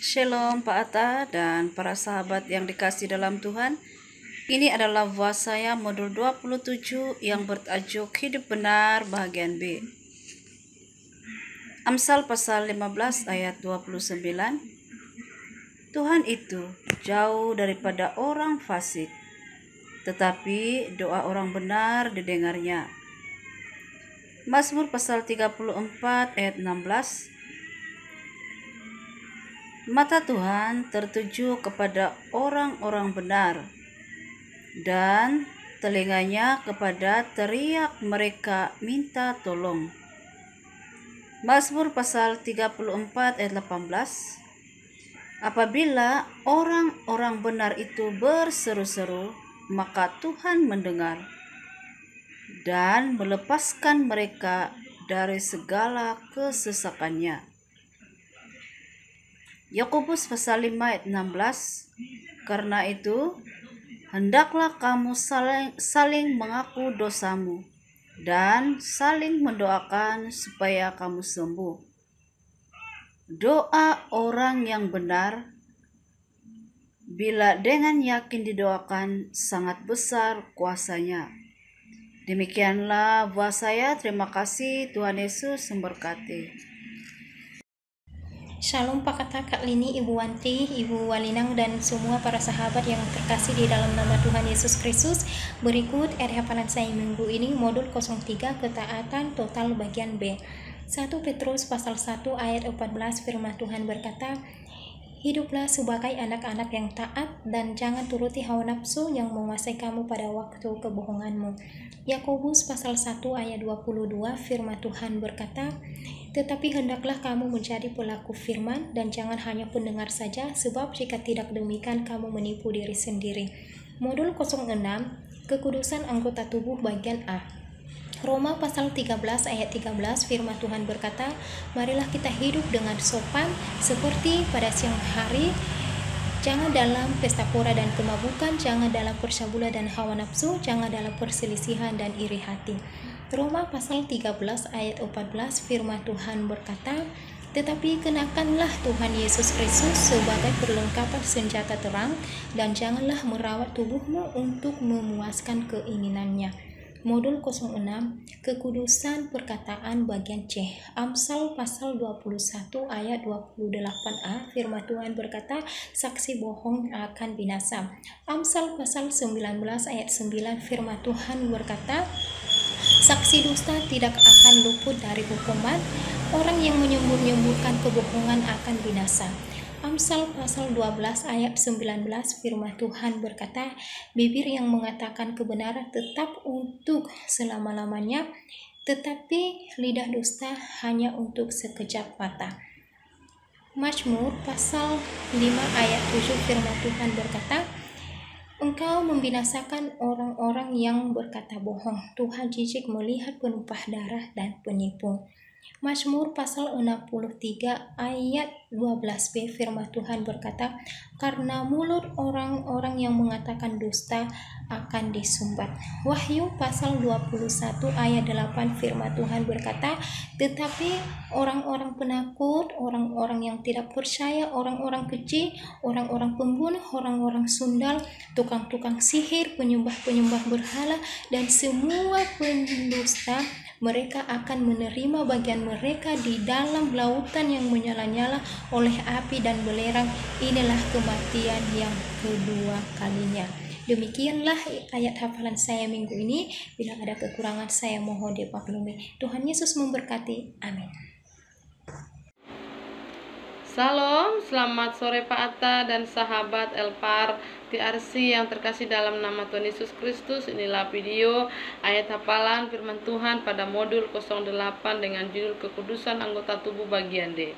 Shalom Pak Atta dan para sahabat yang dikasih dalam Tuhan. Ini adalah voice saya modul 27 yang bertajuk Hidup Benar bagian B. Amsal pasal 15 ayat 29. Tuhan itu jauh daripada orang fasik, tetapi doa orang benar didengarnya. Mazmur pasal 34 ayat 16. Mata Tuhan tertuju kepada orang-orang benar, dan telinganya kepada teriak mereka minta tolong. Mazmur pasal 34 ayat 18. Apabila orang-orang benar itu berseru-seru, maka Tuhan mendengar dan melepaskan mereka dari segala kesesakannya. Yakobus pasal 5 ayat 16. Karena itu, hendaklah kamu saling mengaku dosamu dan saling mendoakan supaya kamu sembuh. Doa orang yang benar, bila dengan yakin didoakan, sangat besar kuasanya. Demikianlah voice saya. Terima kasih. Tuhan Yesus memberkati. Shalom Pak Kata, Kak Lini, Ibu Wanti, Ibu Walinang, dan semua para sahabat yang terkasih di dalam nama Tuhan Yesus Kristus. Berikut hafalan saya minggu ini, modul 03, ketaatan total bagian B. 1 Petrus pasal 1 ayat 14, firman Tuhan berkata, hiduplah sebagai anak-anak yang taat dan jangan turuti hawa nafsu yang menguasai kamu pada waktu kebohonganmu. Yakobus pasal 1 ayat 22, firman Tuhan berkata, tetapi hendaklah kamu menjadi pelaku firman dan jangan hanya pendengar saja, sebab jika tidak demikian kamu menipu diri sendiri. Modul 06, kekudusan anggota tubuh bagian A. Roma pasal 13 ayat 13, firman Tuhan berkata, marilah kita hidup dengan sopan seperti pada siang hari, jangan dalam pesta pora dan kemabukan, jangan dalam percabulan dan hawa nafsu, jangan dalam perselisihan dan iri hati. Roma pasal 13 ayat 14, firman Tuhan berkata, tetapi kenakanlah Tuhan Yesus Kristus sebagai perlengkapan senjata terang, dan janganlah merawat tubuhmu untuk memuaskan keinginannya. Modul 06, kekudusan perkataan bagian C. Amsal pasal 21 ayat 28a, firman Tuhan berkata, saksi bohong akan binasa. Amsal pasal 19 ayat 9, firman Tuhan berkata, saksi dusta tidak akan luput dari hukuman, orang yang menyembur-nyemburkan kebohongan akan binasa. Amsal pasal 12 ayat 19, firman Tuhan berkata, bibir yang mengatakan kebenaran tetap untuk selama-lamanya, tetapi lidah dusta hanya untuk sekejap mata. Mazmur pasal 5 ayat 7, firman Tuhan berkata, engkau membinasakan orang-orang yang berkata bohong. Tuhan jijik melihat penumpah darah dan penipu. Mazmur pasal 63 ayat 12b, firman Tuhan berkata, karena mulut orang-orang yang mengatakan dusta akan disumbat. Wahyu pasal 21 ayat 8, firman Tuhan berkata, tetapi orang-orang penakut, orang-orang yang tidak percaya, orang-orang keji, orang-orang pembunuh, orang-orang sundal, tukang-tukang sihir, penyembah-penyembah berhala, dan semua pendusta, mereka akan menerima bagian mereka di dalam lautan yang menyala-nyala oleh api dan belerang. Inilah kematian yang kedua kalinya. Demikianlah ayat hafalan saya minggu ini. Bila ada kekurangan saya mohon dimaklumi. Tuhan Yesus memberkati. Amin. Salam, selamat sore Pak Atta dan sahabat Elpar TRC yang terkasih dalam nama Tuhan Yesus Kristus. Inilah video ayat hafalan firman Tuhan pada modul 08 dengan judul kekudusan anggota tubuh bagian D.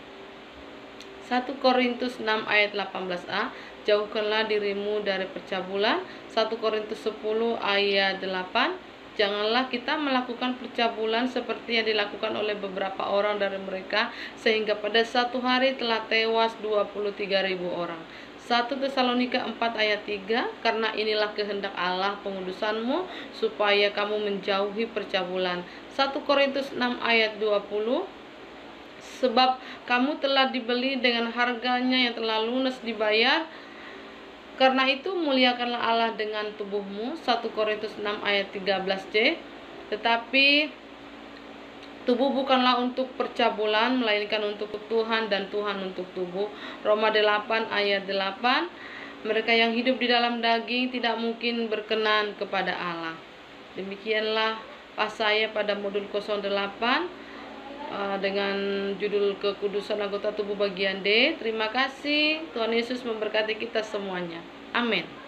1 Korintus 6 ayat 18a, jauhkanlah dirimu dari percabulan. 1 Korintus 10 ayat 8, janganlah kita melakukan percabulan seperti yang dilakukan oleh beberapa orang dari mereka, sehingga pada satu hari telah tewas 23.000 orang. 1 Tesalonika 4 ayat 3, karena inilah kehendak Allah pengudusanmu, supaya kamu menjauhi percabulan. 1 Korintus 6 ayat 20, sebab kamu telah dibeli dengan harganya yang telah lunas dibayar. Karena itu muliakanlah Allah dengan tubuhmu. 1 Korintus 6 ayat 13c. Tetapi tubuh bukanlah untuk percabulan, melainkan untuk Tuhan, dan Tuhan untuk tubuh. Roma 8 ayat 8. Mereka yang hidup di dalam daging tidak mungkin berkenan kepada Allah. Demikianlah saya pada modul 08 dengan judul kekudusan anggota tubuh bagian D. Terima kasih. Tuhan Yesus memberkati kita semuanya. Amin.